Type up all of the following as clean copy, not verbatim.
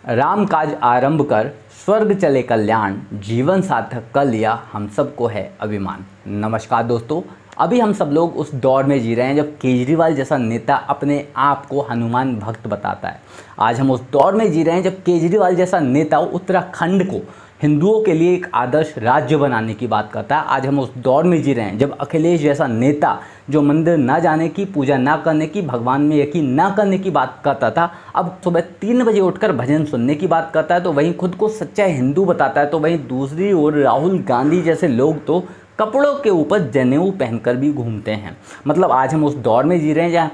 राम काज आरंभ कर स्वर्ग चले कल्याण, जीवन सार्थक कर लिया हम सबको है अभिमान। नमस्कार दोस्तों, अभी हम सब लोग उस दौर में जी रहे हैं जब केजरीवाल जैसा नेता अपने आप को हनुमान भक्त बताता है। आज हम उस दौर में जी रहे हैं जब केजरीवाल जैसा नेता उत्तराखंड को हिंदुओं के लिए एक आदर्श राज्य बनाने की बात करता है। आज हम उस दौर में जी रहे हैं जब अखिलेश जैसा नेता जो मंदिर ना जाने की, पूजा ना करने की, भगवान में यकीन ना करने की बात करता था, अब सुबह 3 बजे उठकर भजन सुनने की बात करता है। तो वहीं खुद को सच्चा हिंदू बताता है। तो वहीं दूसरी ओर राहुल गांधी जैसे लोग तो कपड़ों के ऊपर जनेऊ पहनकर भी घूमते हैं। मतलब आज हम उस दौर में जी रहे हैं जहाँ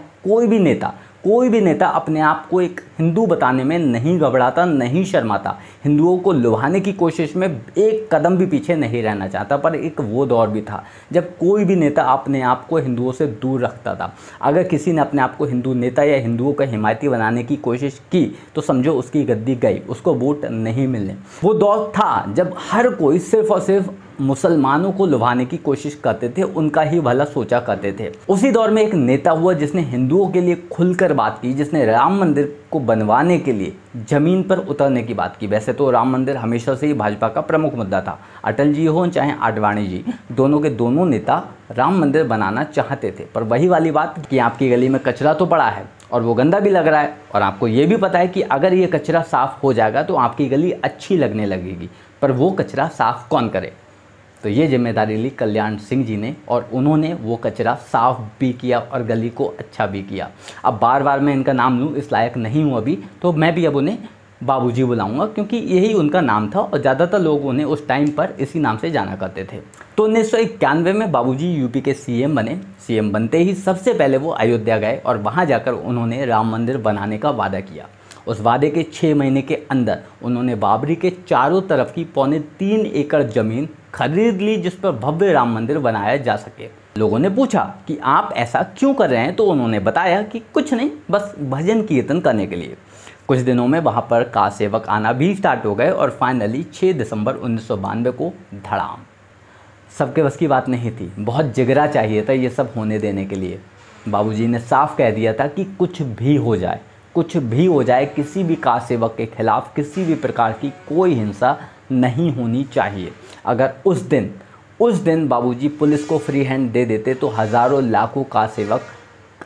कोई भी नेता अपने आप को एक हिंदू बताने में नहीं घबराता, नहीं शर्माता, हिंदुओं को लुभाने की कोशिश में एक कदम भी पीछे नहीं रहना चाहता। पर एक वो दौर भी था जब कोई भी नेता अपने आप को हिंदुओं से दूर रखता था। अगर किसी ने अपने आप को हिंदू नेता या हिंदुओं का हिमायती बनाने की कोशिश की तो समझो उसकी गद्दी गई, उसको वोट नहीं मिलने। वो दौर था जब हर कोई सिर्फ और सिर्फ मुसलमानों को लुभाने की कोशिश करते थे, उनका ही भला सोचा करते थे। उसी दौर में एक नेता हुआ जिसने हिंदुओं के लिए खुलकर बात की, जिसने राम मंदिर को बनवाने के लिए जमीन पर उतरने की बात की। वैसे तो राम मंदिर हमेशा से ही भाजपा का प्रमुख मुद्दा था। अटल जी हो चाहे आडवाणी जी, दोनों के दोनों नेता राम मंदिर बनाना चाहते थे। पर वही वाली बात कि आपकी गली में कचरा तो पड़ा है और वो गंदा भी लग रहा है, और आपको ये भी पता है कि अगर ये कचरा साफ हो जाएगा तो आपकी गली अच्छी लगने लगेगी। पर वो कचरा साफ कौन करे? तो ये जिम्मेदारी ली कल्याण सिंह जी ने, और उन्होंने वो कचरा साफ भी किया और गली को अच्छा भी किया। अब बार बार मैं इनका नाम लूँ इस लायक नहीं हूँ अभी, तो मैं भी अब उन्हें बाबूजी बुलाऊंगा क्योंकि यही उनका नाम था और ज़्यादातर लोग उन्हें उस टाइम पर इसी नाम से जाना करते थे। तो 1991 में बाबूजी यूपी के सीएम बने। सीएम बनते ही सबसे पहले वो अयोध्या गए और वहाँ जाकर उन्होंने राम मंदिर बनाने का वादा किया। उस वादे के 6 महीने के अंदर उन्होंने बाबरी के चारों तरफ की 3.25 एकड़ ज़मीन खरीद ली जिस पर भव्य राम मंदिर बनाया जा सके। लोगों ने पूछा कि आप ऐसा क्यों कर रहे हैं, तो उन्होंने बताया कि कुछ नहीं, बस भजन कीर्तन करने के लिए। कुछ दिनों में वहाँ पर कार सेवक आना भी स्टार्ट हो गए और फाइनली 6 दिसंबर 1992 को धड़ाम। सबके बस की बात नहीं थी, बहुत जिगरा चाहिए था ये सब होने देने के लिए। बाबूजी ने साफ कह दिया था कि कुछ भी हो जाए, किसी भी कार सेवक के खिलाफ किसी भी प्रकार की कोई हिंसा नहीं होनी चाहिए। अगर उस दिन बाबूजी पुलिस को फ्री हैंड दे देते तो हज़ारों लाखों कार सेवक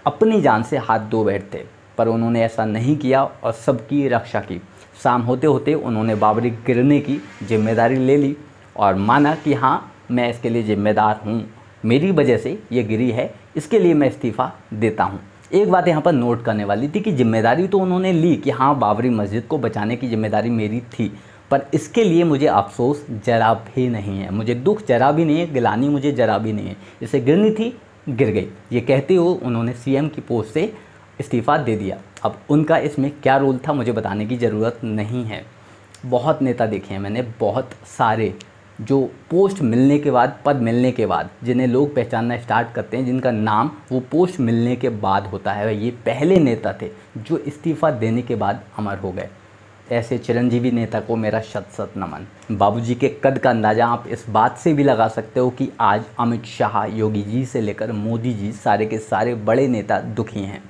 अपनी जान से हाथ धो बैठते। पर उन्होंने ऐसा नहीं किया और सबकी रक्षा की। शाम होते होते उन्होंने बाबरी गिरने की जिम्मेदारी ले ली और माना कि हाँ, मैं इसके लिए जिम्मेदार हूँ, मेरी वजह से ये गिरी है, इसके लिए मैं इस्तीफ़ा देता हूँ। एक बात यहाँ पर नोट करने वाली थी कि जिम्मेदारी तो उन्होंने ली कि हाँ, बाबरी मस्जिद को बचाने की जिम्मेदारी मेरी थी, पर इसके लिए मुझे अफसोस जरा भी नहीं है, मुझे दुख जरा भी नहीं है, गिलानी मुझे जरा भी नहीं है। इसे गिरनी थी, गिर गई। ये कहते हुए उन्होंने सीएम की पोस्ट से इस्तीफ़ा दे दिया। अब उनका इसमें क्या रोल था मुझे बताने की ज़रूरत नहीं है। बहुत नेता देखे हैं मैंने, बहुत सारे जो पोस्ट मिलने के बाद, पद मिलने के बाद, जिन्हें लोग पहचानना स्टार्ट करते हैं, जिनका नाम वो पोस्ट मिलने के बाद होता है। ये पहले नेता थे जो इस्तीफ़ा देने के बाद अमर हो गए। ऐसे चिरंजीवी नेता को मेरा शत शत नमन। बाबूजी के कद का अंदाज़ा आप इस बात से भी लगा सकते हो कि आज अमित शाह, योगी जी से लेकर मोदी जी, सारे के सारे बड़े नेता दुखी हैं।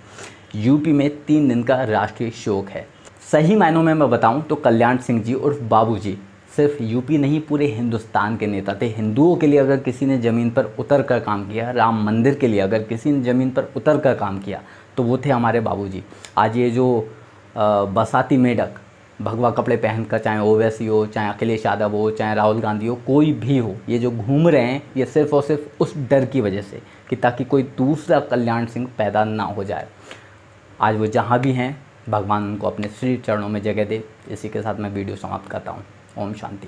यूपी में 3 दिन का राष्ट्रीय शोक है। सही मायनों में मैं बताऊं तो कल्याण सिंह जी उर्फ बाबूजी सिर्फ यूपी नहीं, पूरे हिंदुस्तान के नेता थे। हिंदुओं के लिए अगर किसी ने ज़मीन पर उतर कर काम किया, राम मंदिर के लिए अगर किसी ने ज़मीन पर उतर कर काम किया, तो वो थे हमारे बाबूजी। आज ये जो बसाती मेढक भगवा कपड़े पहनकर, चाहे ओवैसी हो, चाहे अखिलेश यादव हो, चाहे राहुल गांधी हो, कोई भी हो, ये जो घूम रहे हैं, ये सिर्फ और सिर्फ उस डर की वजह से कि ताकि कोई दूसरा कल्याण सिंह पैदा ना हो जाए। आज वो जहाँ भी हैं, भगवान उनको अपने श्री चरणों में जगह दे। इसी के साथ मैं वीडियो समाप्त करता हूँ। ओम शांति।